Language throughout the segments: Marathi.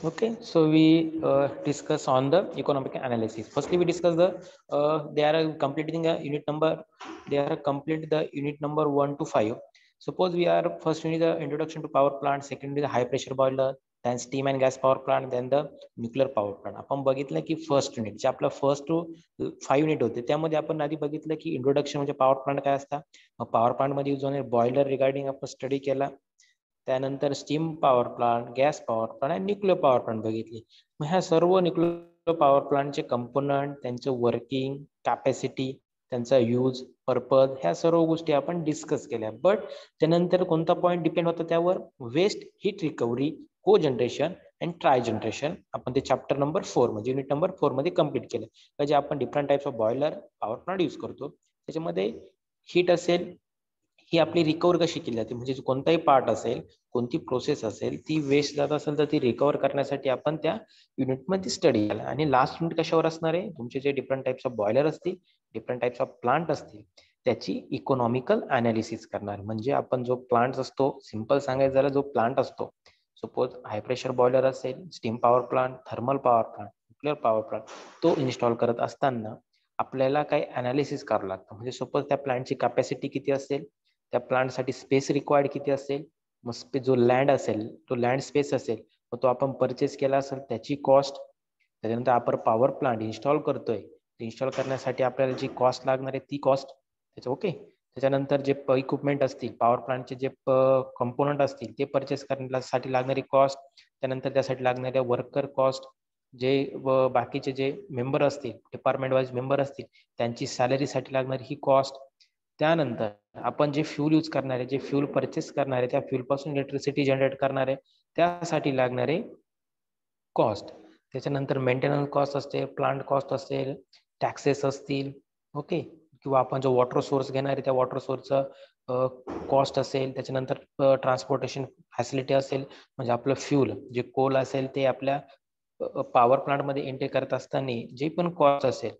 Okay, so we discuss on the economic analysis. Firstly, we discuss the they are completing the unit number. They are complete the unit number 1 to 5. Suppose we are first unit the introduction to power plant, secondly the high pressure boiler, then steam and gas power plant, then the nuclear power plant. आपण बघितलं की फर्स्ट युनिट जे आपलं फर्स्ट टू 5 युनिट होते त्यामध्ये आपण आधी बघितलं की इंट्रोडक्शन म्हणजे पॉवर प्लांट काय असतात, पॉवर प्लांट मध्ये यूज होणारे बॉयलर रिगार्डिंग आपण स्टडी केला. त्यानंतर steam power plant, gas power plant आणि न्यूक्लियर पॉवर प्लांट बघितली. मग ह्या सर्व न्यूक्लियर पॉवर प्लांटचे कंपोनंट, त्यांचं वर्किंग कॅपॅसिटी, त्यांचा यूज पर्पज, ह्या सर्व गोष्टी आपण डिस्कस केल्या. बट त्यानंतर कोणता पॉईंट डिपेंड होता त्यावर, वेस्ट हीट रिकव्हरी, को जनरेशन अँड ट्राय जनरेशन. आपण ते चॅप्टर नंबर 4 म्हणजे युनिट नंबर 4 मध्ये कंप्लीट केलं. म्हणजे आपण different types of boiler power plant use करतो. त्याच्यामध्ये हीट असेल ही आपली रिकवर कशी केली जाते, म्हणजे कोणताही पार्ट असेल, कोणती प्रोसेस असेल, ती वेस्ट जात असेल तर ती रिकवर करण्यासाठी आपण त्या युनिटमध्ये स्टडी केला. आणि लास्ट युनिट कशावर असणार आहे, तुमचे जे डिफरंट टाइप्स ऑफ बॉयलर असतील, डिफरंट टाइप्स ऑफ प्लांट असतील, त्याची इकॉनॉमिकल अनालिसिस करणार. म्हणजे आपण जो प्लांट असतो, सिंपल सांगायचं झालं, जो प्लांट असतो, सपोज हाय प्रेशर बॉयलर असेल, steam power plant, thermal power plant, nuclear power plant, तो इन्स्टॉल करत असताना आपल्याला काही अनालिसिस करावं लागतं. म्हणजे सपोज त्या प्लांटची कॅपॅसिटी किती असेल, त्या प्लांटसाठी स्पेस रिक्वायर्ड किती असेल, मग जो लँड असेल, तो लँड स्पेस असेल, मग तो आपण परचेस केला असेल त्याची कॉस्ट, त्याच्यानंतर आपण पॉवर प्लांट इन्स्टॉल करतोय, इन्स्टॉल करण्यासाठी आपल्याला जी कॉस्ट लागणार आहे ती कॉस्ट त्याचं. ओके, त्याच्यानंतर जे इक्विपमेंट असतील, पॉवर प्लांटचे जे कंपोनंट असतील ते परचेस करण्यासाठी लागणारी कॉस्ट, त्यानंतर त्यासाठी लागणाऱ्या वर्कर कॉस्ट, जे बाकीचे जे मेंबर असतील, डिपार्टमेंट वाईज मेंबर असतील, त्यांची सॅलरीसाठी लागणारी ही कॉस्ट. त्यानंतर आपण जे फ्यूल यूज करणार आहे, जे फ्यूल परचेस करणार आहे, त्या फ्यूल पासून इलेक्ट्रिसिटी जनरेट करणार आहे, त्यासाठी लागणारे कॉस्ट. त्याच्यानंतर मेंटेनन्स कॉस्ट असते, प्लांट कॉस्ट असेल, टॅक्सेस असतील. ओके, किंवा आपण जो वॉटर सोर्स घेणार आहे त्या वॉटर सोर्सचं कॉस्ट असेल. त्याच्यानंतर ट्रान्सपोर्टेशन फॅसिलिटी असेल, म्हणजे आपलं फ्यूल जे कोल असेल ते आपल्या पॉवर प्लांटमध्ये एंटर करत असताना जे पण कॉस्ट असेल,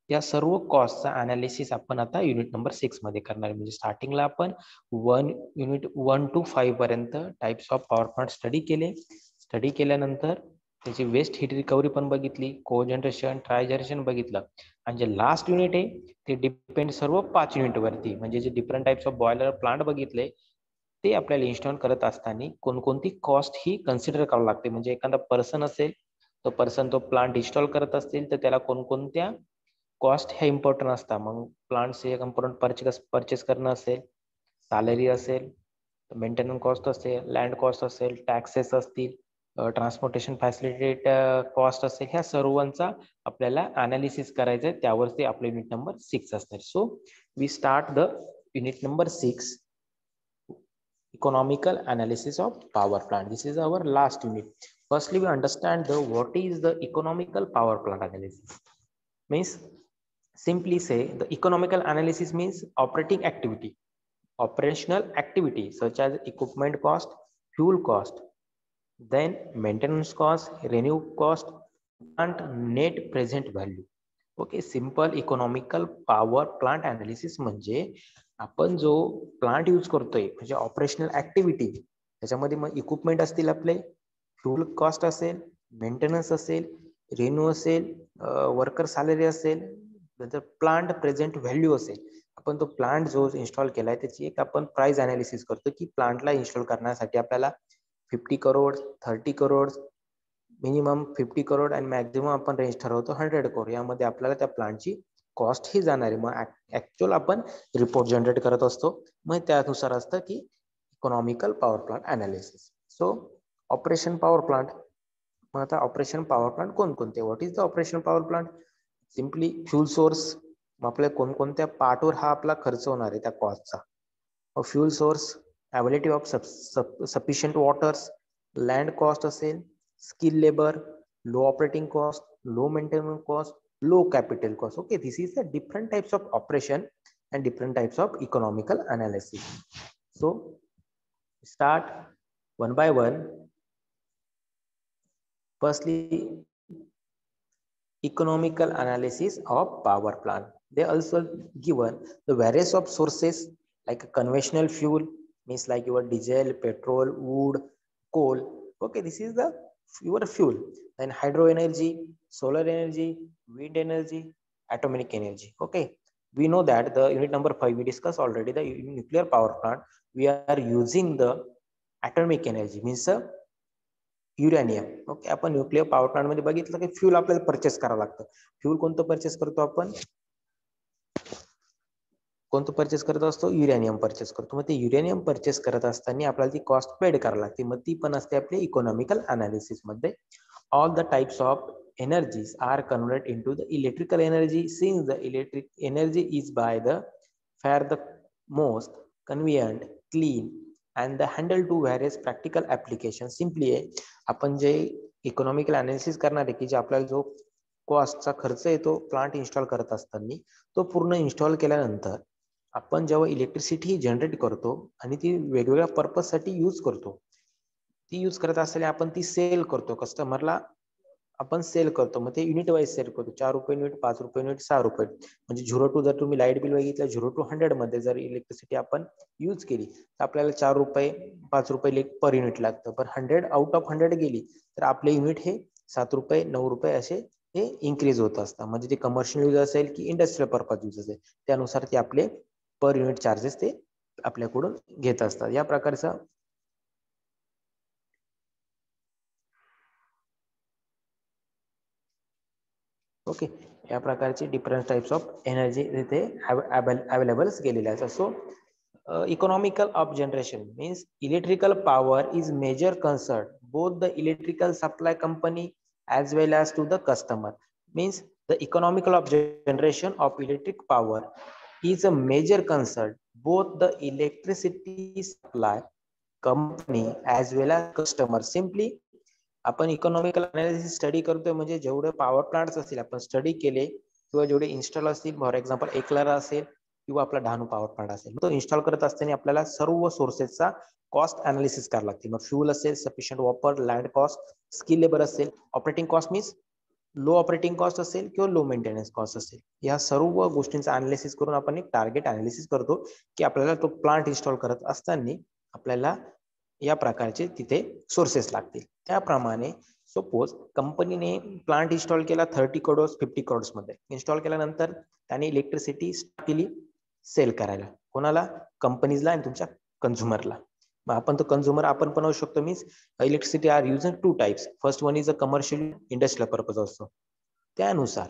या सर्व कॉस्टचा अनालिसिस आपण आता युनिट नंबर 6 मध्ये करणार आहे. म्हणजे स्टार्टिंगला आपण युनिट 1 to 5 पर्यंत types of power plant study केले. स्टडी केल्यानंतर त्याची वेस्ट हीट रिकव्हरी पण बघितली, को जनरेशन, ट्राय जनरेशन बघितलं. आणि जे लास्ट युनिट आहे ते डिपेंड सर्व 5 युनिट वरती. म्हणजे जे different types of boiler plant बघितले ते आपल्याला इन्स्टॉल करत असताना कोणकोणती कॉस्ट ही कन्सिडर करावी लागते. म्हणजे एखादा पर्सन असेल, तो पर्सन तो प्लांट इन्स्टॉल करत असतील तर त्याला कोणकोणत्या कॉस्ट ह्या इम्पॉर्टंट असतात. मग प्लांट्सचे कंपोनंट परचेस करणं असेल, सॅलरी असेल, मेंटेनन्स कॉस्ट असेल, लँड कॉस्ट असेल, टॅक्सेस असतील, ट्रान्सपोर्टेशन फॅसिलिटी कॉस्ट असेल, ह्या सर्वांचा आपल्याला अनालिसिस करायचं आहे. त्यावरती आपलं युनिट नंबर 6 असणार. So we start the unit number 6, economical analysis of power plant. This is our last unit. Firstly, we understand the what is the economical power plant analysis. Means simply say the economical analysis means operational activity such as equipment cost, fuel cost, then maintenance cost, revenue cost, and net present value. Okay, simple economical power plant analysis म्हणजे आपण जो प्लांट यूज करतोय, म्हणजे ऑपरेशनल ऍक्टिव्हिटी, त्याच्यामध्ये मग इक्विपमेंट असतील आपले, फ्यूल कॉस्ट असेल, मेंटेनन्स असेल, रेन्यू असेल, वर्कर सॅलरी असेल, नंतर प्लांट प्रेझेंट व्हॅल्यू असेल. आपण तो प्लांट जो इन्स्टॉल केलाय त्याची एक आपण प्राइस अनालिसिस करतो की प्लांटला इन्स्टॉल करण्यासाठी आपल्याला 50 करोड, 30 करोड, मिनिमम 50 करोड आणि मॅक्झिमम आपण रेंज ठरवतो 100 करोड. यामध्ये आपल्याला त्या प्लांटची कॉस्ट ही जाणार आहे. मग ऍक्च्युअल आपण रिपोर्ट जनरेट करत असतो. मग त्यानुसार असतं की economical power plant analysis. So operation power plant. मग आता ऑपरेशन पॉवर प्लांट कोणकोणते, what is the operation power plant? Simply fuel source. मग आपल्या कोणकोणत्या पार्टवर हा आपला खर्च होणार आहे त्या कॉस्टचा. Fuel source, availability of sufficient waters, land cost असेल, skill labour, low operating cost, low maintenance cost, low capital cost. Okay, this is the different types of operation and different types of economical analysis. So start one by one. Firstly, economical analysis of power plant. They also given the various of sources like conventional fuel, means like your diesel, petrol, wood, coal. Okay, this is the your fuel. Then hydro energy, solar energy, wind energy, atomic energy. Okay, we know that the unit number 5 we discussed already, the nuclear power plant, we are using the atomic energy means uranium. Okay, आपण न्यूक्लियर पॉवर प्लांट मध्ये बघितलं की फ्यूल आपल्याला परचेस करावं लागतं. फ्यूल कोणतं परचेस करतो आपण? कोणतं परचेस करत असतो? युरेनियम परचेस करतो. मग ते युरेनियम परचेस करत असताना आपल्याला ती कॉस्ट पेड करावी लागते. मग ती पण असते आपली इकॉनॉमिकल अनालिसिस मध्ये. All the types of energies are converted into the electrical energy since the electric energy is by the far the most convenient, clean and the handle to various practical applications. Simply आपण जे इकॉनॉमिकल अनालिसिस करणार आहे की जे आपल्याला जो कॉस्टचा खर्च येतो प्लांट इन्स्टॉल करत असताना, तो पूर्ण इन्स्टॉल केल्यानंतर आपण जेव्हा इलेक्ट्रिसिटी जनरेट करतो आणि ती वेगवेगळ्या पर्पज साठी यूज करतो, ती यूज करत असताना आपण ती सेल करतो कस्टमरला, आपण सेल करतो. मग ते युनिट वाईज सेल करतो. 4 रुपये युनिट, 5 रुपये युनिट, 6 रुपये. म्हणजे 0 टू जर तुम्ही लाईट बिल बघितलं 0 टू 100 मध्ये जर इलेक्ट्रिसिटी आपण यूज केली तर आपल्याला 4 रुपये 5 रुपये पर युनिट लागतं. पण 100 आउट ऑफ 100 गेली तर आपले युनिट हे 7 रुपये 9 रुपये असे हे इन्क्रीज होत असतात. म्हणजे ते कमर्शियल यूज असेल की इंडस्ट्रियल पर्पज यूज असेल त्यानुसार ते आपले पर युनिट चार्जेस ते आपल्याकडून घेत असतात. या प्रकारचा ओके, या प्रकारचे डिफरंट टाइप्स ऑफ एनर्जी इथे अवेलेबल केलेले आहेत. So economical of generation means electrical power is major concern both the electrical supply company as well as to the customer. Means the economical of generation of electric power is a major concern both the electricity supply company as well as customer. Simply आपण इकॉनॉमिकल अनालिसिस स्टडी करतोय म्हणजे जेवढे पॉवर प्लांट्स असतील आपण स्टडी केले किंवा जेवढे इन्स्टॉल असतील, फॉर एक्झाम्पल एकलारा असेल किंवा आपला डहाणू पॉवर प्लांट असेल, तो इन्स्टॉल करत असताना आपल्याला सर्व सोर्सेसचा कॉस्ट अनालिसिस करावं लागते. मग फ्यूल असेल, सफिशियंट वापर, लँड कॉस्ट, स्किल लेबर असेल, operating cost means low operating cost असेल किंवा लो मेंटेनन्स कॉस्ट असेल, या सर्व गोष्टींचा अनालिसिस करून आपण एक टार्गेट अनालिसिस करतो की आपल्याला तो प्लांट इन्स्टॉल करत असताना आपल्याला या प्रकारचे तिथे सोर्सेस लागतील. त्याप्रमाणे सपोज कंपनीने प्लांट इन्स्टॉल केला 30 करोड 50 करोड मध्ये, इन्स्टॉल केल्यानंतर त्याने इलेक्ट्रिसिटी स्टार्ट केली सेल करायला. कोणाला? कंपनीजला आणि तुमच्या कंझ्युमरला. मग आपण तो कंझ्युमर आपण बनवू शकतो. Means electricity are use in 2 types. First one is a commercial industrial purpose असतो, त्यानुसार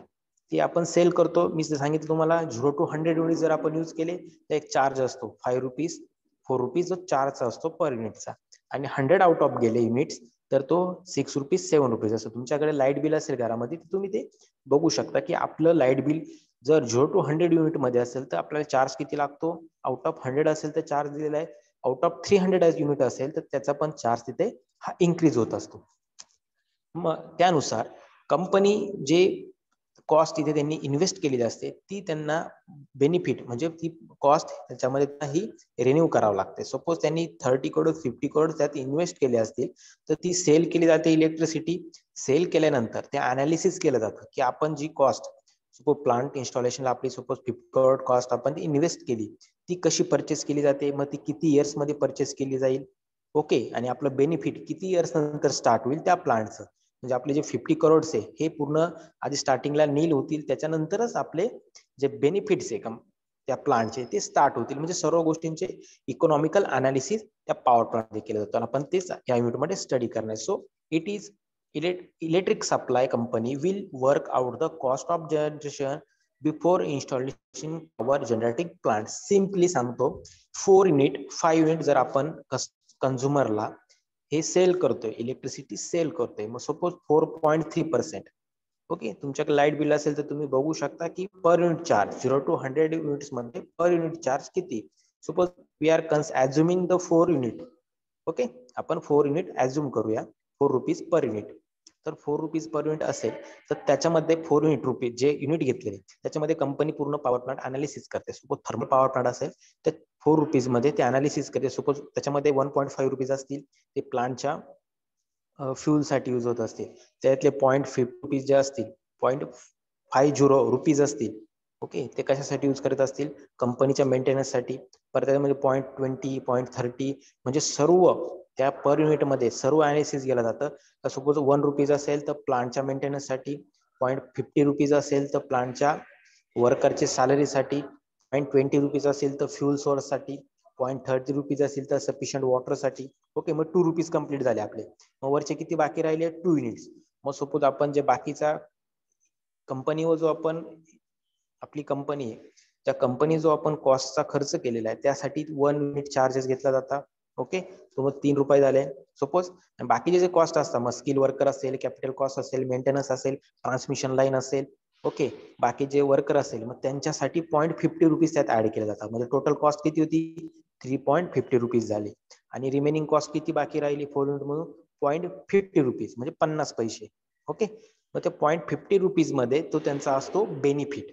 ती आपण सेल करतो. मी सांगितलं तुम्हाला 0 टू 100 युनिट जर आपण यूज केले तर एक चार्ज असतो 5 रुपीज 4 रुपीज जो चार्ज असतो पर युनिटचा. आणि 100 आउट ऑफ गेले युनिट्स तर तो 6 रुपीज 7 रुपीज असतो. तुमच्याकडे लाईट बिल असेल घरामध्ये तर तुम्ही ते बघू शकता की आपलं लाईट बिल जर 0 टू 100 युनिट मध्ये असेल तर आपल्याला चार्ज किती लागतो. आउट ऑफ 100 असेल तर चार्ज दिलेला आहे. आउट ऑफ 300 युनिट असेल तर त्याचा पण चार्ज तिथे हा इन्क्रीज होत असतो. मग त्यानुसार कंपनी जे कॉस्ट इथे त्यांनी इन्व्हेस्ट केलेली असते ती त्यांना बेनिफिट म्हणजे ती कॉस्ट त्याच्यामध्ये ही रिन्यू करावं लागते. सपोज त्यांनी 30 करोड 50 करोड त्यात इन्व्हेस्ट केले असतील तर ती सेल केली जाते इलेक्ट्रिसिटी. सेल केल्यानंतर ते अनालिसिस केलं जातं की आपण जी कॉस्ट सपोज प्लांट इन्स्टॉलेशनला आपली सपोज 50 करोड कॉस्ट आपण ती इन्व्हेस्ट केली, ती कशी परचेस केली जाते, मग ती किती इयर्स मध्ये परचेस केली जाईल. ओके, आणि आपलं बेनिफिट किती इयर्स नंतर स्टार्ट होईल त्या प्लांटचं. म्हणजे आपले जे 50 करोड आहे हे पूर्ण आधी स्टार्टिंगला नील होतील, त्याच्यानंतरच आपले जे बेनिफिट्स आहे त्या प्लांटचे ते स्टार्ट होतील. म्हणजे सर्व गोष्टींचे इकॉनॉमिकल अनालिसिस त्या पॉवर प्लांट मध्ये केलं जातं. आपण तेच या युनिटमध्ये स्टडी करणार. So it is electric supply company will work out the cost of generation before installation power generating plant. Simply सांगतो 4 युनिट 5 युनिट जर आपण कंझ्युमरला हे सेल करतोय, इलेक्ट्रिसिटी सेल करतोय, मग सपोज 4.3%. ओके, तुमच्याकडे लाईट बिल असेल तर तुम्ही बघू शकता की per unit charge 0 to 100 units मध्ये पर युनिट चार्ज किती. Suppose we are assuming the 4 unit. Okay, आपण 4 युनिट ऍझ्युम करूया 4 रुपीज पर युनिट. तर 4 रुपीज पर युनिट असेल तर त्याच्यामध्ये 4 युनिट रुपीज जे युनिट घेतलेले त्याच्यामध्ये कंपनी पूर्ण पॉवर प्लांट अनालिसिस करते. सपोज थर्मल पॉवर प्लांट असेल तर 4 रुपीज मध्ये ते अनालिसिस करते. सपोज त्याच्यामध्ये 1.5 रुपीज असतील ते प्लांटच्या फ्यूल साठी यूज होत असतील, त्यातले 0.50 रुपीज जे असतील 0.50 रुपीज असतील. ओके, ते कशासाठी यूज करत असतील, कंपनीच्या मेंटेनन्स साठी. परत त्यामध्ये 0.20 0.30 म्हणजे सर्व त्या पर युनिट मध्ये सर्व अनालिसिस केलं जातं. सपोज 1 रुपीज असेल तर प्लांटच्या मेंटेनन्स साठी, 0.50 रुपीज असेल तर प्लांटच्या वर्करच्या सॅलरीसाठी, 0.20 रुपीज असेल तर फ्युल सोर्स साठी, 0.30 रुपीज असेल तर सफिशियंट वॉटर साठी. ओके, मग 2 रुपीज कंप्लीट झाले आपले. मग वरचे किती बाकी राहिले? 2 युनिट्स. मग सपोज आपण जे बाकीचा कंपनीवर जो आपण आपली कंपनी आहे त्या कंपनी जो आपण कॉस्टचा खर्च केलेला आहे त्यासाठी 1 युनिट चार्जेस घेतला जातात. ओके, तो मग 3 रुपये झाले सपोज. बाकीचे जे कॉस्ट असतात मग स्किल वर्कर असेल, कॅपिटल कॉस्ट असेल, मेंटेनन्स असेल, ट्रान्समिशन लाईन असेल, ओके, बाकी जे वर्कर असेल मग त्यांच्यासाठी 0.50 रुपीज त्यात ऍड केले जातात. म्हणजे टोटल कॉस्ट किती होती? 3.50 रुपीज झाली. आणि रिमेनिंग कॉस्ट किती बाकी राहिली 4 युनिट म्हणून? 0.50 रुपीज म्हणजे 50 पैसे. ओके, मग ते 0.50 रुपीज मध्ये तो त्यांचा असतो बेनिफिट.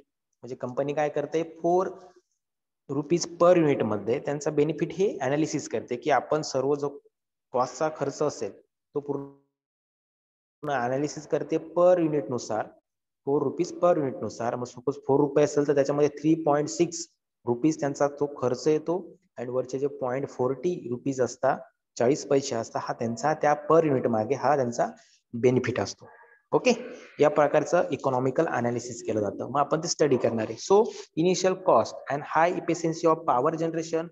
म्हणजे कंपनी काय करते? 4 रुपीज पर युनिट मध्ये त्यांचा बेनिफिट हे अनालिसिस करते की आपण सर्व जो कॉस्टचा खर्च असेल तो पूर्ण अनालिसिस करते पर युनिट नुसार, 4 रुपीज पर युनिट नुसार. मग सपोज 4 रुपये असेल तर त्याच्यामध्ये 3.6 रुपीज त्यांचा तो खर्च येतो आणि वरचे जे 0.40 रुपीज असतात, 40 पैसे असतात, हा त्यांचा त्या पर युनिट मागे हा त्यांचा बेनिफिट असतो. ओके, या प्रकारचं इकॉनॉमिकल अनालिसिस केलं जातं. मग आपण ते स्टडी करणार आहे. So initial cost and high efficiency of power generation,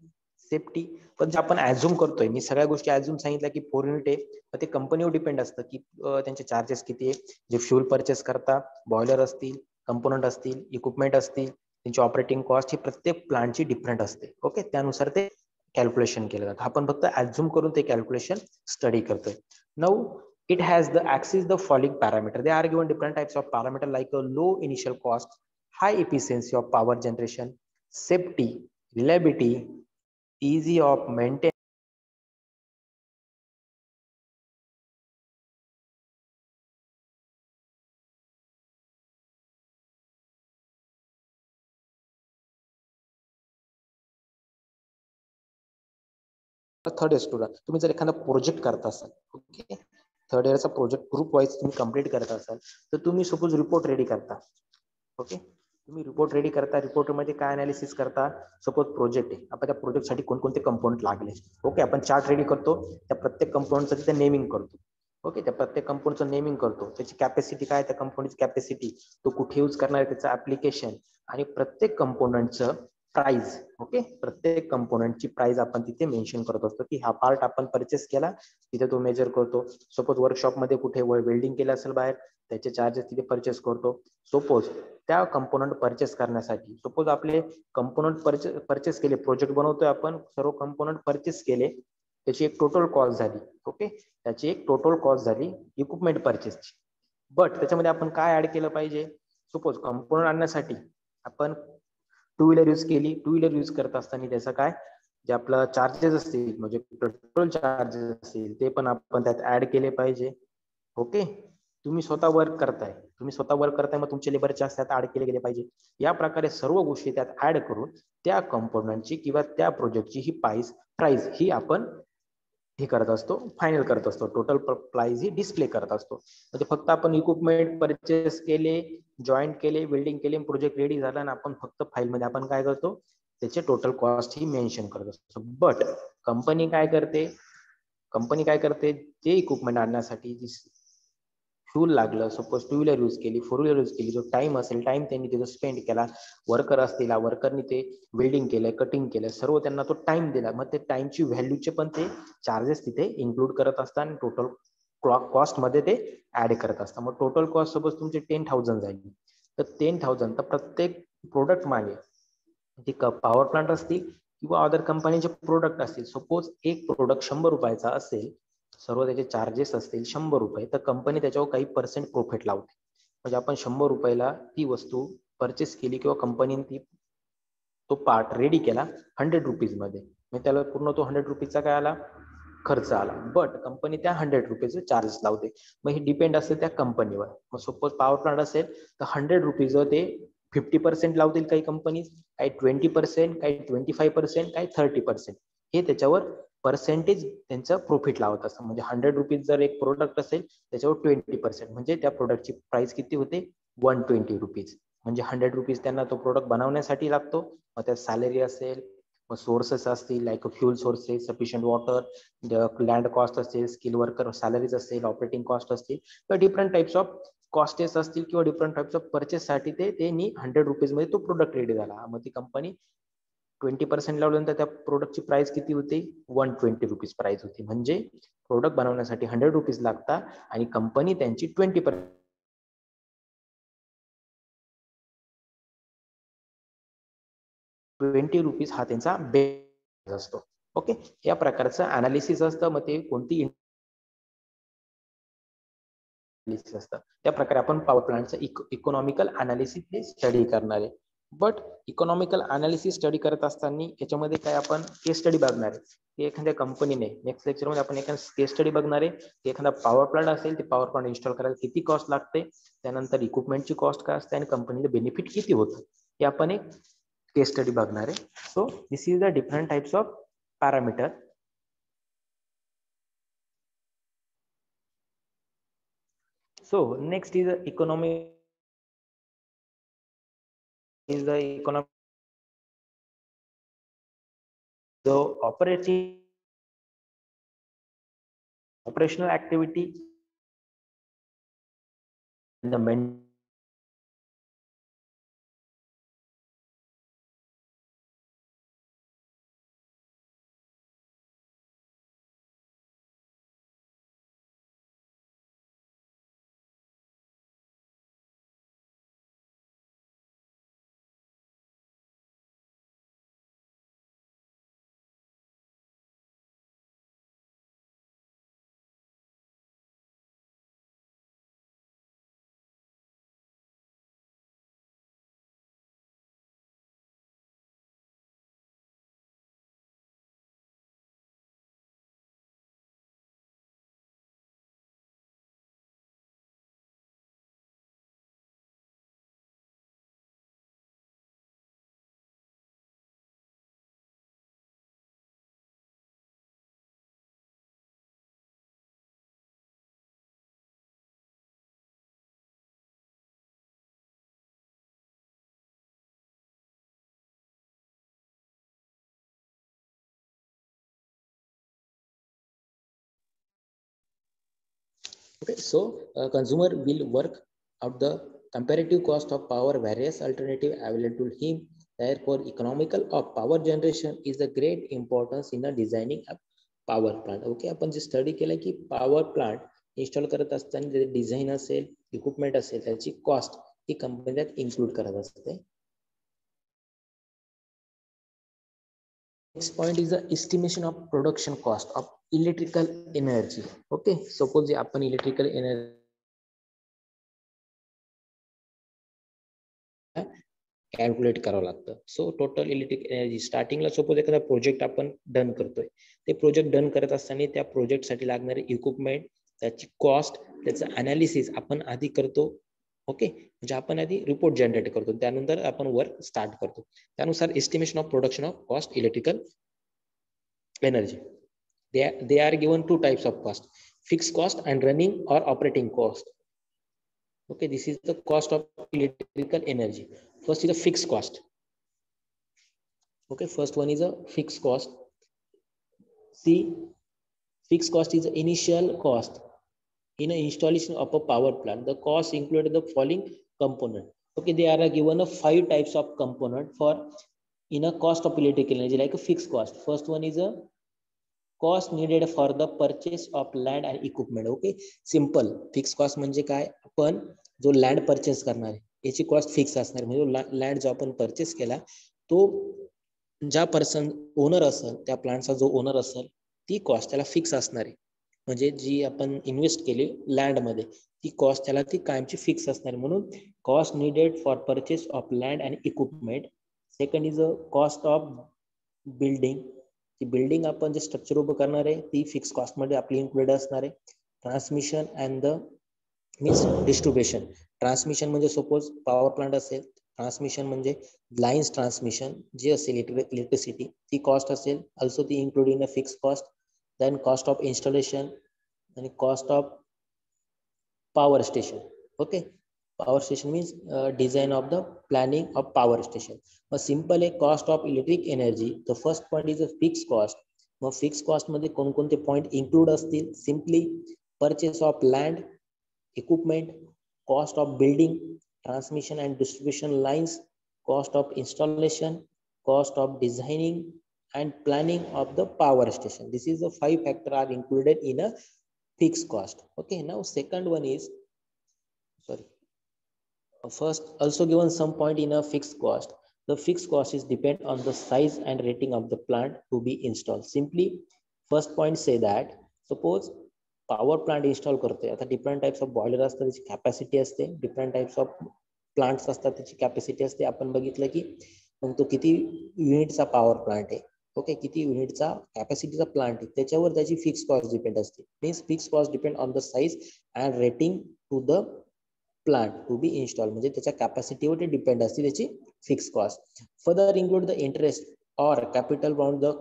safety. पण जे आपण ऍझ्युम करतोय, मी सगळ्या गोष्टी ऍझ्युम सांगितल्या की 4 युनिट आहे, मग ते कंपनीवर डिपेंड असतं की त्यांचे चार्जेस किती आहे. जे फ्युल परचेस करतात, बॉयलर असतील, कंपोनंट असतील, इक्विपमेंट असतील, त्यांची ऑपरेटिंग कॉस्ट ही प्रत्येक प्लांटची डिफरंट असते. ओके, त्यानुसार ते कॅल्क्युलेशन केलं जातं. आपण फक्त ऍझ्युम करून ते कॅल्क्युलेशन स्टडी करतोय. Now it has the axis the following parameter. They are given different types of parameter like a low initial cost, high efficiency of power generation, safety, reliability, easy of maintenance. Third student, तुम्ही जर एखादा प्रोजेक्ट करत असाल, ओके, थर्ड इयरचा प्रोजेक्ट ग्रुप वाईज तुम्ही कंप्लीट करत असाल तर तुम्ही सपोज रिपोर्ट रेडी करता. ओके, तुम्ही रिपोर्ट रेडी करता, रिपोर्ट मध्ये काय अनालिसिस करता? सपोज प्रोजेक्ट आहे, आपण त्या प्रोजेक्टसाठी कोणकोणते कंपोनंट लागले. ओके, आपण चार्ट रेडी करतो, त्या प्रत्येक कंपोनंटचं तिथे नेमिंग करतो. ओके, त्या प्रत्येक कंपोनंटचं नेमिंग करतो, त्याची कॅपॅसिटी काय, त्या कंपोनंटची कॅपॅसिटी, तो कुठे यूज करणार आहे, त्याचं ऍप्लिकेशन, आणि प्रत्येक कंपोनंटचं प्राइस. ओके, प्रत्येक कंपोनंटची प्राइस आपण तिथे मेन्शन करत असतो की हा पार्ट आपण परचेस केला, तिथे तो मेजर करतो. सपोज वर्कशॉप मध्ये कुठे वेल्डिंग केलं असेल बाहेर, त्याचे चार्जेस तिथे परचेस करतो. सपोज त्या कंपोनंट परचेस करण्यासाठी, सपोज आपले कंपोनंट परचेस केले, प्रोजेक्ट बनवतोय आपण, सर्व कंपोनंट परचेस केले, त्याची एक टोटल कॉस्ट झाली. ओके, त्याची एक टोटल कॉस्ट झाली इक्विपमेंट परचेसची. बट त्याच्यामध्ये आपण काय ऍड केलं पाहिजे? सपोज कंपोनंट आणण्यासाठी आपण 2 व्हीलर यूज केली, 2 व्हीलर यूज करत असताना त्याचं काय, जे आपलं चार्जेस असतील म्हणजे पेट्रोल चार्जेस असतील ते पण आपण त्यात ऍड केले पाहिजे. ओके, तुम्ही स्वतः वर्क करताय, मग तुमचे लेबर चार्ज त्यात ऍड केले गेले पाहिजे. या प्रकारे सर्व गोष्टी त्यात ऍड करून त्या कंपोनंटची किंवा त्या प्रोजेक्टची ही प्राइस ही आपण हे करत असतो, फायनल करत असतो, टोटल प्राइस ही डिस्प्ले करत असतो. म्हणजे फक्त आपण इक्विपमेंट परचेस केले, जॉईंट केले, बिल्डिंग केले, प्रोजेक्ट रेडी झाला आणि आपण फक्त फाईल मध्ये आपण काय करतो, त्याचे टोटल कॉस्ट ही मेन्शन करत असतो. बट कंपनी काय करते, ते इक्विपमेंट आणण्यासाठी फ्यूल लागलं, सपोज 2 व्हीलर यूज केली, 4 व्हीलर यूज केली, जो टाइम असेल टाइम त्यांनी तिथं स्पेंड केला, वर्कर असतील, वर्करनी ते वेल्डिंग केलं, कटिंग केलं, सर्व त्यांना तो टाइम दिला, मग ते टाइमची व्हॅल्यूचे पण ते चार्जेस तिथे इन्क्लूड करत असतात आणि टोटल कॉस्ट मध्ये ते ऍड करत असतात. मग टोटल कॉस्ट सपोज तुमची 10,000 झाली, तर 10,000 तर प्रत्येक प्रोडक्ट मागे, ती पॉवर प्लांट असतील किंवा अदर कंपनीचे प्रोडक्ट असतील, सपोज एक प्रोडक्ट 100 रुपयाचा असेल, सर्व त्याचे चार्जेस असतील 100 रुपये, तर कंपनी त्याच्यावर काही पर्सेंट प्रॉफिट लावते. म्हणजे आपण 100 रुपयाला ती वस्तू परचेस केली किंवा कंपनीने ती तो पार्ट रेडी केला 100 रुपीज मध्ये, मग त्याला पूर्ण तो 100 रुपीजचा काय आला, खर्च आला. बट कंपनी त्या 100 रुपीजचे चार्जेस लावते. मग हे डिपेंड असते त्या कंपनीवर. मग सपोज पॉवर प्लांट असेल तर 100 रुपीज ते 50% लावतील काही कंपनी, काही 20%, काही 25%, काही 30%, हे त्याच्यावर पर्सेंटेज त्यांचं प्रॉफिट लावत असतं. म्हणजे 100 रुपीज जर एक प्रोडक्ट असेल त्याच्यावर 20%, म्हणजे त्या प्रोडक्टची प्राइस किती होते, 120 रुपीज. म्हणजे 100 रुपीज त्यांना तो प्रोडक्ट बनवण्यासाठी लागतो, मग त्यात सॅलरी असेल, सोर्सेस असतील like fuel sources, sufficient water, land cost असेल, स्किल वर्कर सॅलरीज असेल, ऑपरेटिंग कॉस्ट असतील, किंवा डिफरंट टाइप्स ऑफ कॉस्टेस असतील किंवा डिफरंट टाइप्स ऑफ परचेससाठी त्यांनी 100 रुपीजमध्ये तो प्रोडक्ट रेडी झाला. मग ती कंपनी 20% लावल्यानंतर त्या प्रोडक्टची प्राइस किती होती? 120 रुपीज प्राइस होती. म्हणजे प्रोडक्ट बनवण्यासाठी 100 रुपीज लागतात आणि कंपनी त्यांची 20% 20 रुपीज हा त्यांचा बेस असतो. ओके, या प्रकारचं अनालिसिस असतं. मग ते कोणती असतं त्या प्रकारे आपण पॉवर प्लांटचं इकॉनॉमिकल अनालिसिस स्टडी करणार आहे. बट इकॉनॉमिकल अनालिसिस स्टडी करत असताना याच्यामध्ये काय आपण केस स्टडी बघणार आहे की एखाद्या कंपनीने, नेक्स्ट लेक्चरमध्ये आपण एखादा केस स्टडी बघणार आहे की एखादा पॉवर प्लांट असेल ते पॉवर प्लांट इन्स्टॉल करायला किती कॉस्ट लागते, त्यानंतर इक्विपमेंटची कॉस्ट काय असते आणि कंपनीला बेनिफिट किती होतं हे आपण एक केस स्टडी बघणार आहे. So this is the different types of parameter. So next is the economic the operational activity and the Okay, so consumer will work out the comparative cost of power, various alternative available to him. Therefore, economical of power generation is the great importance in the designing a power plant. Okay, आपण जे स्टडी केलं की पॉवर प्लांट इन्स्टॉल करत असताना त्याचे डिझाईन असेल, इक्विपमेंट असेल, त्याची कॉस्ट ही कंपनी त्यात इन्क्लूड करत असते. Next point is the estimation of production cost of electrical energy. Okay, suppose आपण electrical energy कॅल्क्युलेट करावं लागतं. सो टोटल इलेक्ट्रिक एनर्जी स्टार्टिंगला सपोज एखादा प्रोजेक्ट आपण डन करतोय, ते प्रोजेक्ट डन करत असताना त्या प्रोजेक्टसाठी लागणारे इक्विपमेंट, त्याची कॉस्ट, त्याचं अनालिसिस आपण आधी करतो. ओके, म्हणजे आपण आधी रिपोर्ट जनरेट करतो, त्यानंतर आपण वर्क स्टार्ट करतो. त्यानुसार estimation of production of cost electrical energy. They are given two types of cost, fixed cost and running or operating cost. Okay, this is the cost of electrical energy. First is a fixed cost. Okay, first one is a fixed cost. See, fixed cost is the initial cost in an installation of a power plant. The cost included the following component. Okay, they are given a 5 types of component for in a cost of electrical energy, like a fixed cost. First one is a cost needed for the purchase of land and equipment. Okay, simple. Fixed cost म्हणजे काय, आपण जो लँड परचेस करणार आहे याची कॉस्ट फिक्स असणार. म्हणजे लँड जो आपण परचेस केला तो ज्या पर्सन ओनर असेल, त्या प्लांटचा जो ओनर असेल, ती कॉस्ट त्याला फिक्स असणार आहे. म्हणजे जी आपण इन्व्हेस्ट केली लँडमध्ये ती कॉस्ट त्याला ती कायमची फिक्स असणार. म्हणून cost needed for purchase of land and equipment. Second is a cost of building. ती बिल्डिंग आपण जे स्ट्रक्चर उभं करणार आहे ती फिक्स कॉस्टमध्ये आपली इन्क्लुडेड असणार आहे. Transmission and the means distribution. Transmission म्हणजे सपोज पॉवर प्लांट असेल, ट्रान्समिशन म्हणजे लाईन्स ट्रान्समिशन जे असेल इलेक्ट्रिसिटी ती कॉस्ट असेल, ऑल्सो ती include in a fix cost. Then cost of installation आणि cost of power station. Okay, Power station means design of the planning of power station. A simple a cost of electric energy. The first point is a fixed cost. मग फिक्स कॉस्ट मध्ये कोणकोणते पॉइंट इन्क्लूड असतील? Simply purchase of land, equipment, cost of building, transmission and distribution lines, cost of installation, cost of designing and planning of the power station. This is the 5 factors are included in a fixed cost. Okay, now second one is, sorry, first also given some point in a fixed cost. The fixed cost is depend on the size and rating of the plant to be installed. Simply first point say that suppose power plant install करतोय, आता डिफरंट टाइप्स ऑफ बॉयलर असतात, त्याची कॅपॅसिटी असते, डिफरंट टाइप्स ऑफ प्लांट्स असतात, त्याची कॅपॅसिटी असते. आपण बघितलं की मग तो किती युनिटचा पॉवर प्लांट आहे, ओके, किती युनिटचा कॅपॅसिटीचा प्लांट आहे, त्याच्यावर त्याची फिक्स कॉस्ट डिपेंड असते. Means fix cost depend on the size and rating to the plant to be install, म्हणजे त्याच्या कॅपॅसिटीवर ते डिपेंड असते त्याची fix cost. Further include the interest और capital bound the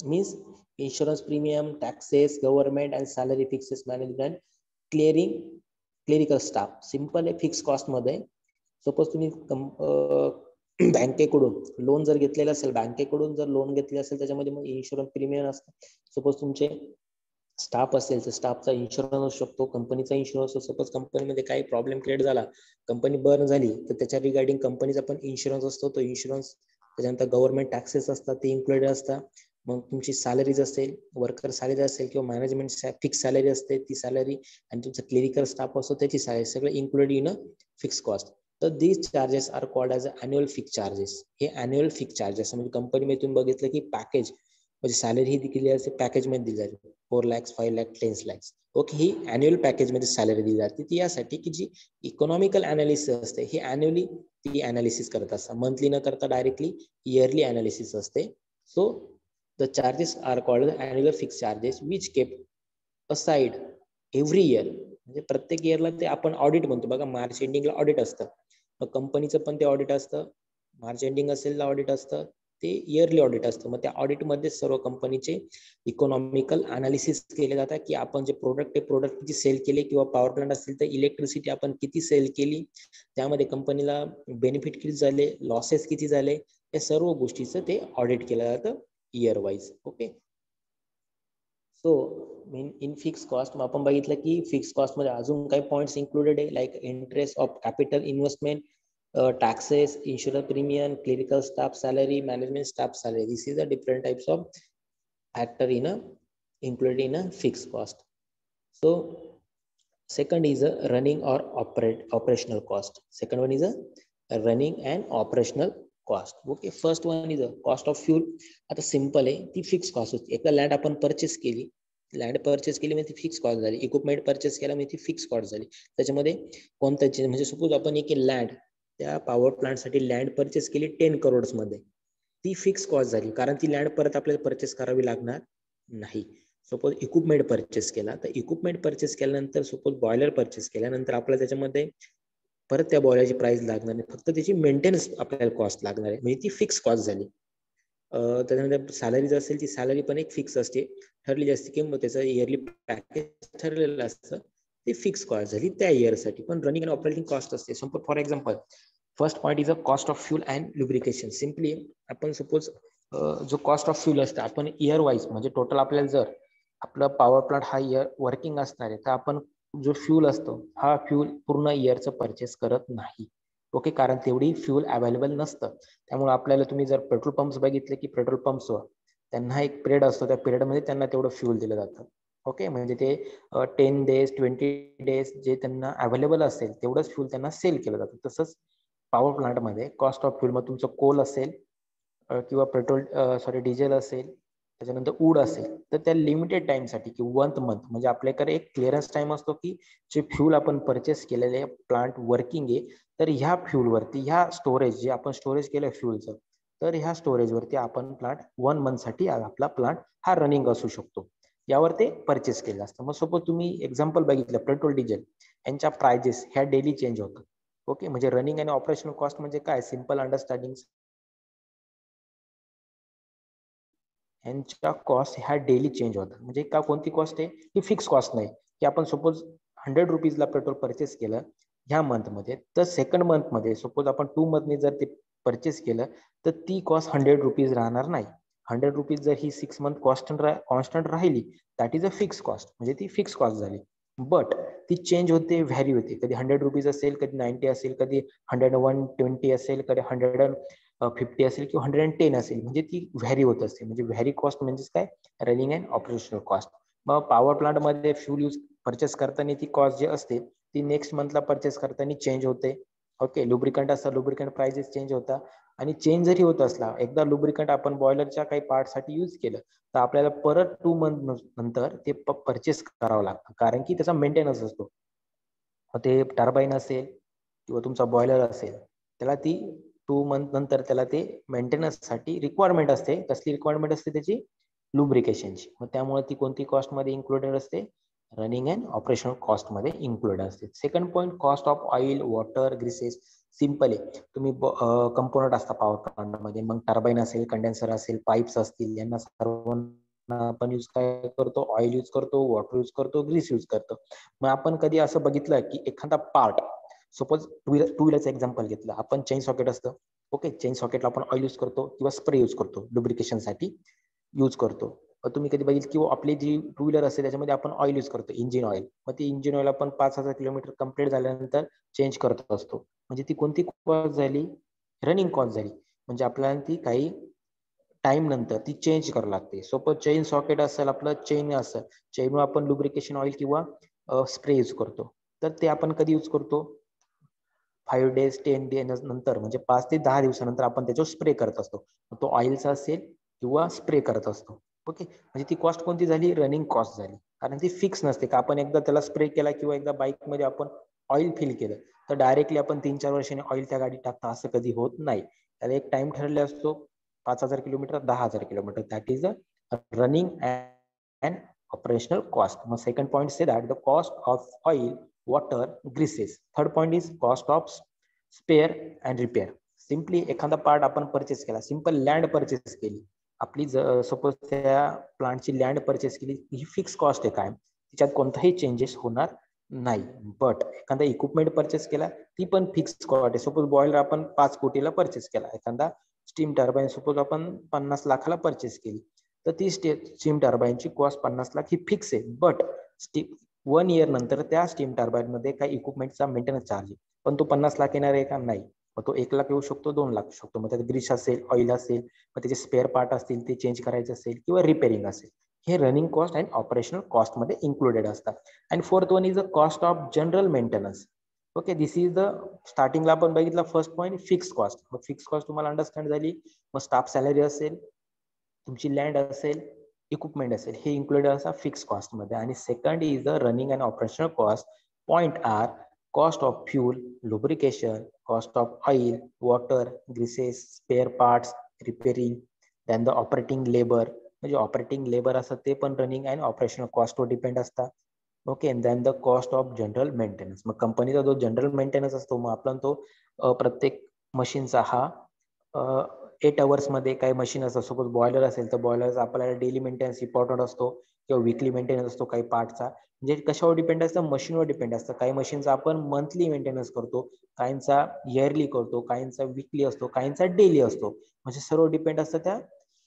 means insurance premium, taxes, government and salary fixes management, clerical staff. Simple आहे फिक्स कॉस्ट मध्ये. सपोज तुम्ही बँकेकडून लोन जर घेतलेलं असेल, बँकेकडून जर लोन घेतले असेल त्याच्यामध्ये मग इन्शुरन्स प्रीमियम असतं. सपोज तुमचे स्टाफ असेल तर स्टाफचा इन्शुरन्स असू शकतो, कंपनीचा इन्शुरन्स असतो. सपोज कंपनीमध्ये काही प्रॉब्लेम क्रिएट झाला, कंपनी बर्न झाली, तर त्याच्या रिगार्डिंग कंपनीचा पण इन्शुरन्स असतो, तो इन्शुरन्स. त्याच्यानंतर गव्हर्नमेंट टॅक्सेस असतात, ते इन्क्लुडेड असतात. मग तुमची सॅलरीज असेल, वर्कर सॅलरी असेल किंवा मॅनेजमेंट फिक्स सॅलरी असते ती सॅलरी, आणि तुमचा क्लिनिकल स्टाफ असतो त्याची सॅलरी, सगळं included in a fix cost. तर these charges are called as annual fix charges. हे अॅन्युअल फिक्स चार्जेस म्हणजे कंपनीमध्ये तुम्ही बघितलं की पॅकेज म्हणजे सॅलरी ही दिली असते, पॅकेजमध्ये दिली जाते 4 lakhs, 5 lakhs, 10 lakhs. ओके, ही अॅन्युअल पॅकेजमध्ये सॅलरी दिली जाते. ती यासाठी की जी इकॉनॉमिकल अनालिसिस असते हे अॅन्युअली ती अनालिसिस करत असतात, मंथली न करता डायरेक्टली इयरली अनालिसिस असते. So the charges are called annual fixed charges which kept aside every year. म्हणजे प्रत्येक इयरला ते आपण ऑडिट म्हणतो बघा, मार्च एंडिंगला ऑडिट असतं, मग कंपनीचं पण ते ऑडिट असतं, मार्च एंडिंग असेल ऑडिट असतं, ते इयरली ऑडिट असतं. मग त्या ऑडिटमध्ये सर्व कंपनीचे इकॉनॉमिकल अनालिसिस केले जातात की आपण जे प्रोडक्ट आहे प्रोडक्ट किती सेल केले, किंवा पॉवर प्लांट असेल तर इलेक्ट्रिसिटी आपण किती सेल केली, त्यामध्ये कंपनीला बेनिफिट किती झाले, लॉसेस किती झाले, या सर्व गोष्टीचं ते ऑडिट केलं जातं year wise. Okay, so in fixed cost मग आपण बघितलं की फिक्स कॉस्ट मध्ये अजून काही पॉइंट्स इन्क्लुडेड आहे, like interest of capital investment, taxes, insurance premium, clerical staff salary, management staff salary. This is the different types of factor in a included in a fixed cost. So second is a running or operational cost. Second one is a running and operational cost. Okay, first one is cost of fuel. आता सिंपल आहे, ती फिक्स कॉस्ट होती. एकदा लँड आपण परचेस केली, लँड परचेस केली म्हणजे ती फिक्स कॉस्ट झाली. इक्विपमेंट परचेस केला म्हणजे ती फिक्स कॉस्ट झाली. त्याच्यामध्ये कोणत्याची म्हणजे सपोज आपण एक लँड त्या पॉवर प्लांटसाठी लँड परचेस केली 10 crores मध्ये, ती फिक्स कॉस्ट झाली, कारण ती लँड परत आपल्याला परचेस करावी लागणार नाही. सपोज इक्विपमेंट परचेस केला, तर इक्विपमेंट परचेस केल्यानंतर सपोज बॉयलर परचेस केल्यानंतर आपल्याला त्याच्यामध्ये परत त्या बॉयलरची प्राइस लागणार नाही, फक्त त्याची मेंटेनन्स आपल्याला कॉस्ट लागणार आहे, म्हणजे ती फिक्स कॉस्ट झाली. त्याच्यानंतर सॅलरीज असेल, ती सॅलरी पण एक फिक्स असते, ठरलेली असते, किंवा त्याचं इयरली पॅकेज ठरलेलं असतं, ते फिक्स कॉस्ट झाली त्या इयरसाठी. पण रनिंग आणि ऑपरेटिंग कॉस्ट असते. Suppose for example first point is a cost of fuel and lubrication. Simply आपण सपोज जो कॉस्ट ऑफ फ्यूल असतं, आपण इयर वाईज म्हणजे टोटल आपल्याला जर आपला पॉवर प्लांट हा इयर वर्किंग असणार आहे, तर आपण जो फ्यूल असतो हा फ्यूल पूर्ण इयरचं परचेस करत नाही. ओके, कारण तेवढी फ्यूल अवेलेबल नसतं. त्यामुळे आपल्याला तुम्ही जर पेट्रोल पंप्स बघितले की पेट्रोल पंप्सवर त्यांना एक पिरियड असतो, त्या पिरियडमध्ये त्यांना तेवढं फ्यूल दिलं जातं. ओके, म्हणजे ते 10 days 20 days जे त्यांना अवेलेबल असेल तेवढंच फ्यूल त्यांना सेल केलं जातं. तसंच पॉवर प्लांटमध्ये कॉस्ट ऑफ फ्यूल, मग तुमचं कोल असेल किंवा पेट्रोल डिझेल असेल, त्याच्यानंतर वूड असेल, तर त्या लिमिटेड टाइमसाठी की 1 month म्हणजे आपल्याकडे एक क्लिअरन्स टाइम असतो की जे फ्यूल आपण परचेस केलेले प्लांट वर्किंग आहे, तर ह्या फ्यूलवरती ह्या स्टोरेज जे आपण स्टोरेज केलं फ्यूलचं, तर ह्या स्टोरेजवरती आपण प्लांट 1 month साठी आपला प्लांट हा रनिंग असू शकतो, यावर ते परचेस केलं असतं. मग सपोज तुम्ही एक्झाम्पल बघितलं पेट्रोल डिझेल यांच्या प्राइजेस ह्या डेली चेंज होतात. ओके, म्हणजे रनिंग आणि ऑपरेशनल कॉस्ट म्हणजे काय, सिंपल अंडरस्टँडिंग, यांच्या कॉस्ट ह्या डेली चेंज होतात. म्हणजे का कोणती कॉस्ट आहे ही फिक्स कॉस्ट नाही, की आपण सपोज 100 rupeesला पेट्रोल परचेस केलं, ह्या मंथमध्ये, तर सेकंड मंथमध्ये सपोज आपण 2 मंथने जर ते परचेस केलं तर ती कॉस्ट 100 रुपीज राहणार नाही. 100 रुपीज जर ही 6 मंथ कॉन्स्टंट राहिली, that is a fix cost, म्हणजे ती फिक्स कॉस्ट झाली. बट ती चेंज होते, व्हॅरी होते. कधी 100 रुपीज असेल, कधी 90 असेल, कधी 120 असेल, कधी 150 असेल किंवा 110 असेल, म्हणजे ती व्हॅरी होत असते. म्हणजे व्हॅरी कॉस्ट म्हणजेच काय, रनिंग अँड ऑपरेशनल कॉस्ट. मग पॉवर प्लांटमध्ये फ्यूल यूज परचेस करताना ती कॉस्ट जी असते ती नेक्स्ट मंथला परचेस करताना चेंज होते. ओके, लुब्रिकंट असतं, लुब्रिकंट प्राइसेस चेंज होतात. आणि चेंज जरी होत असला, एकदा लुब्रिकंट आपण बॉयलरच्या काही पार्टसाठी यूज केलं तर आपल्याला परत 2 मंथ नंतर ते परचेस करावं लागतं, कारण की त्याचा मेंटेनन्स असतो. ते टर्बाईन असेल किंवा तुमचा बॉयलर असेल, त्याला ती 2 मंथ नंतर त्याला ते मेंटेनन्ससाठी रिक्वायरमेंट असते. कसली रिक्वायरमेंट असते त्याची, लुब्रिकेशनची. मग त्यामुळे ती कोणती कॉस्टमध्ये इन्क्लुडेड असते, रनिंग अँड ऑपरेशनल कॉस्टमध्ये इन्क्लुडेड असते. Second point, cost of oil, water, greases. Simple आहे, तुम्ही कंपोनंट असता पॉवर प्लांटमध्ये, मग टर्बाईन असेल, कंडेन्सर असेल, पाईप्स असतील, यांना सर्वांना आपण यूज काय करतो, ऑइल यूज करतो, वॉटर यूज करतो, ग्रीस यूज करतो. मग आपण कधी असं बघितलं की एखादा पार्ट, सपोज टू व्हीलरचं एक्झाम्पल घेतलं आपण, चेन सॉकेट असतं. ओके, चेन सॉकेटला आपण ऑइल यूज करतो किंवा स्प्रे यूज करतो, लुब्रिकेशनसाठी यूज करतो. तुम्ही कधी बघितलं किंवा आपली जी टू व्हीलर असते त्याच्यामध्ये आपण ऑइल यूज करतो, इंजिन ऑइल. मग ती इंजिन ऑइल आपण 5,000 किलोमीटर कंप्लीट झाल्यानंतर चेंज करत असतो. म्हणजे ती कोणती कॉस्ट झाली, रनिंग कॉस्ट झाली. म्हणजे आपल्याला ती काही टाइम नंतर ती चेंज करावी लागते. सपोज चेन सॉकेट असेल, आपलं चेन असेल, चेनवर आपण लुब्रिकेशन ऑइल किंवा स्प्रे यूज करतो. तर ते आपण कधी यूज करतो, 5 डेज 10 डेज नंतर, म्हणजे 5 ते 10 दिवसानंतर आपण त्याच्यावर स्प्रे करत असतो. तो ऑइलचा असेल किंवा स्प्रे करत असतो. ओके, म्हणजे ती कॉस्ट कोणती झाली, रनिंग कॉस्ट झाली. कारण ती फिक्स नसते का आपण एकदा त्याला स्प्रे केला किंवा एकदा बाईकमध्ये आपण ऑइल फिल केलं तर डायरेक्टली आपण 3-4 वर्षांनी ऑइल त्या गाडीत टाकता, असं कधी होत नाही. त्याला एक टाइम ठरलेला असतो, 5,000 kilometre, 10,000 kilometre. That is a running and operational cost. मग second point say that the cost of oil, water, greases. Third point is cost of spare and repair. Simply एखादा पार्ट आपण परचेस केला, सिम्पल लँड परचेस केली आपली, सपोज त्या प्लांटची लँड परचेस केली, ही फिक्स कॉस्ट आहे, काय तिच्यात कोणताही चेंजेस होणार नाही. बट एखादा इक्विपमेंट परचेस केला ती पण फिक्स कॉस्ट आहे. सपोज बॉयलर आपण 5 कोटीला परचेस केला, एखादा स्टीम टर्बाईन सपोज आपण 50 लाखाला परचेस केली, तर ती स्टीम टर्बाईनची कॉस्ट 50 लाख ही फिक्स आहे. बट 1 इयर नंतर त्या स्टीम टर्बाईन मध्ये काही इक्विपमेंटचा मेंटेनन्स चार्ज आहे, पण तो 50 लाख येणार आहे का, नाही. मग तो 1 लाख येऊ शकतो, 2 लाख येऊ शकतो. मग त्यात ग्रीस असेल, ऑइल असेल, मग त्याचे स्पेअर पार्ट असतील ते चेंज करायचे असेल किंवा रिपेअरिंग असेल, हे running cost and operational cost मध्ये इन्क्लुडेड असतात. And fourth one is a cost of general maintenance. Okay, this is the स्टार्टिंगला आपण बघितलं फर्स्ट पॉईंट, फिक्स कॉस्ट. मग फिक्स कॉस्ट तुम्हाला अंडरस्टँड झाली. मग स्टाफ सॅलरी असेल, तुमची लँड असेल, इक्विपमेंट असेल, हे इन्क्लुडेड असतात फिक्स कॉस्ट मध्ये. आणि second is the running and operational cost. Point are cost of fuel, lubrication, cost of oil, water, greases, spare parts, repairing, then the operating labor. म्हणजे ऑपरेटिंग लेबर असतं ते पण रनिंग अँड ऑपरेशनल कॉस्टवर डिपेंड असतात. Okay, and then the cost of general maintenance. मग कंपनीचा जो जनरल मेंटेनन्स असतो, मग आपला तो प्रत्येक मशीनचा हा 8 hours मध्ये काही मशीन असतं. सपोज बॉयलर असेल तर बॉयलरचा आपल्याला डेली मेंटेनन्स इम्पॉर्टंट असतो किंवा विकली मेंटेनन्स असतो काही पार्टचा. म्हणजे कशावर डिपेंड असतं, मशीनवर डिपेंड असतं. काही मशीनचा आपण मंथली मेंटेनन्स करतो, काहींचा इयरली करतो, काहींचा वीकली असतो, काहींचा डेली असतो. म्हणजे सर्व डिपेंड असतं त्या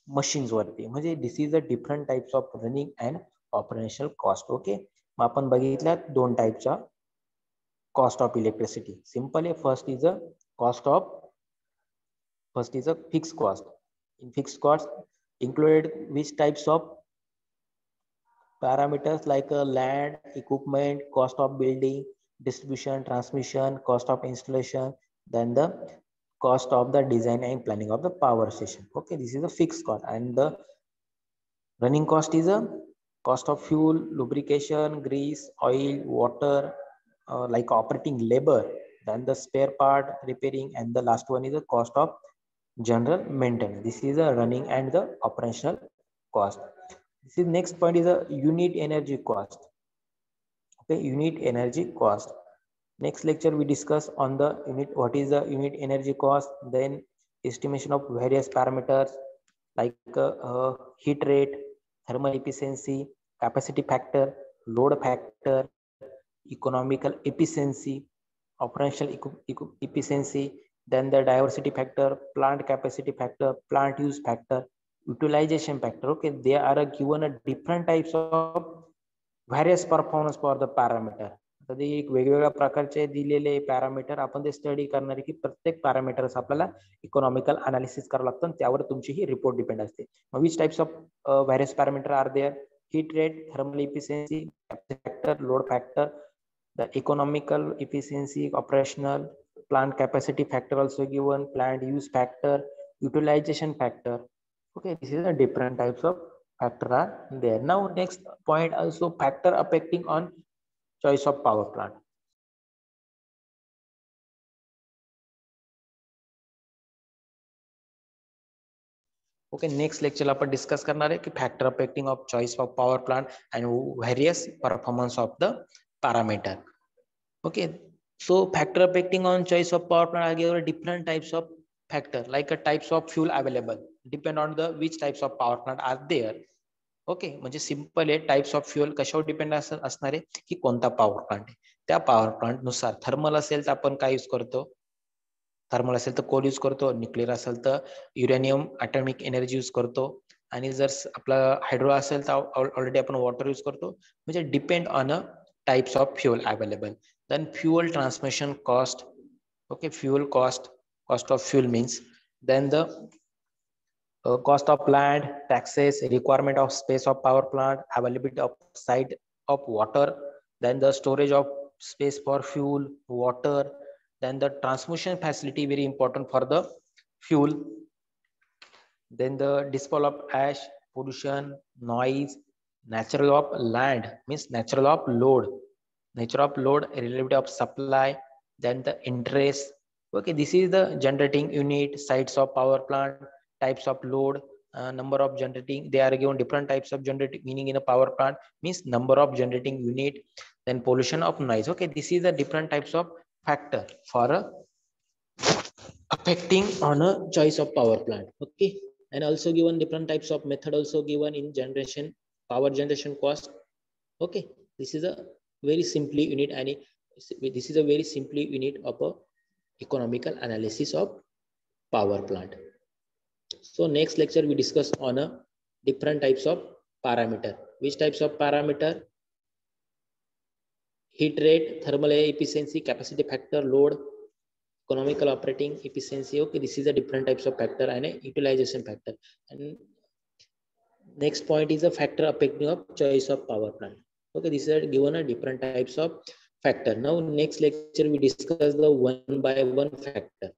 मशीन्स वरती. म्हणजे this is a different types of running and operational cost. Okay, मग आपण बघितल्या 2 टाइपच्या कॉस्ट ऑफ इलेक्ट्रिसिटी. सिंपल आहे, first is a fixed cost. In fixed cost included which types of parameters, like land, equipment, cost of building, distribution, transmission, cost of installation, then the cost of the design and planning of the power station. Okay, this is a fixed cost. And the running cost is a cost of fuel, lubrication, grease, oil, water, like operating labor, then the spare part, repairing, and the last one is the cost of general maintenance. This is a running and the operational cost. This is next point is a unit energy cost. Okay, unit energy cost. Next lecture we discuss on the unit, what is the unit energy cost, then estimation of various parameters like heat rate, thermal efficiency, capacity factor, load factor, economical efficiency, operational efficiency, then the diversity factor, plant capacity factor, plant use factor, utilization factor. Okay, they are given a different types of various performance for the parameter. आता ते एक वेगवेगळ्या प्रकारचे दिलेले पॅरामीटर आपण ते स्टडी करणार की प्रत्येक पॅरामीटर्स आपल्याला इकॉनॉमिकल अनालिसिस करावं लागतं त्यावर तुमची ही रिपोर्ट डिपेंड असते. मग which types of various parameter are there? heat rate, thermal efficiency, factor, load factor, the economical efficiency, operational, plant capacity factor also given, plant use factor, utilization factor. Okay, this is a different types of factor are there. Now next point also factor affecting on choice of power plant. Okay, next lecture आपण डिस्कस करणार आहे की factor affecting of choice of power plant and various performance of the parameter. Okay, so factor affecting on choice of power plant, I give different types of factor like a types of fuel available depend on the which types of power plant are there. Okay, म्हणजे सिंपल आहे, टाइप्स ऑफ फ्युएल कशावर डिपेंड असणार आहे की कोणता पॉवर प्लांट आहे. त्या पॉवर प्लांट नुसार थर्मल असेल तर आपण काय यूज करतो, थर्मल असेल तर कोल यूज करतो, न्यूक्लिअर असेल तर युरेनियम ॲटॉमिक एनर्जी यूज करतो, आणि जर आपला हायड्रो असेल तर ऑलरेडी आपण वॉटर यूज करतो. म्हणजे depend on a types of fuel available. Then fuel transmission cost. Okay, fuel cost of fuel means then the cost of land, taxes, requirement of space of power plant, availability of site of water, then the storage of space for fuel, water, then the transmission facility very important for the fuel, then the disposal of ash, pollution, noise, natural of land means natural of load, nature of load, reliability of supply, then the interest. Okay, this is the generating unit, sites of power plant, types of load, number of generating. They are given different types of generating, meaning in a power plant means number of generating unit, then pollution of noise. Okay, this is the different types of factor for affecting on a choice of power plant. Okay, and also given different types of method also given in generation, power generation cost. Okay, this is a very simply unit, and this is a very simply unit of a economical analysis of power plant. So next lecture we discuss on a different types of parameter. Which types of parameter? Heat rate, thermal efficiency, capacity factor, load, economical operating efficiency. Okay, this is a different types of factor and a utilization factor. And next point is a factor affecting of choice of power plant. Okay, this is given a different types of factor. Now next lecture we discuss the one by one factor.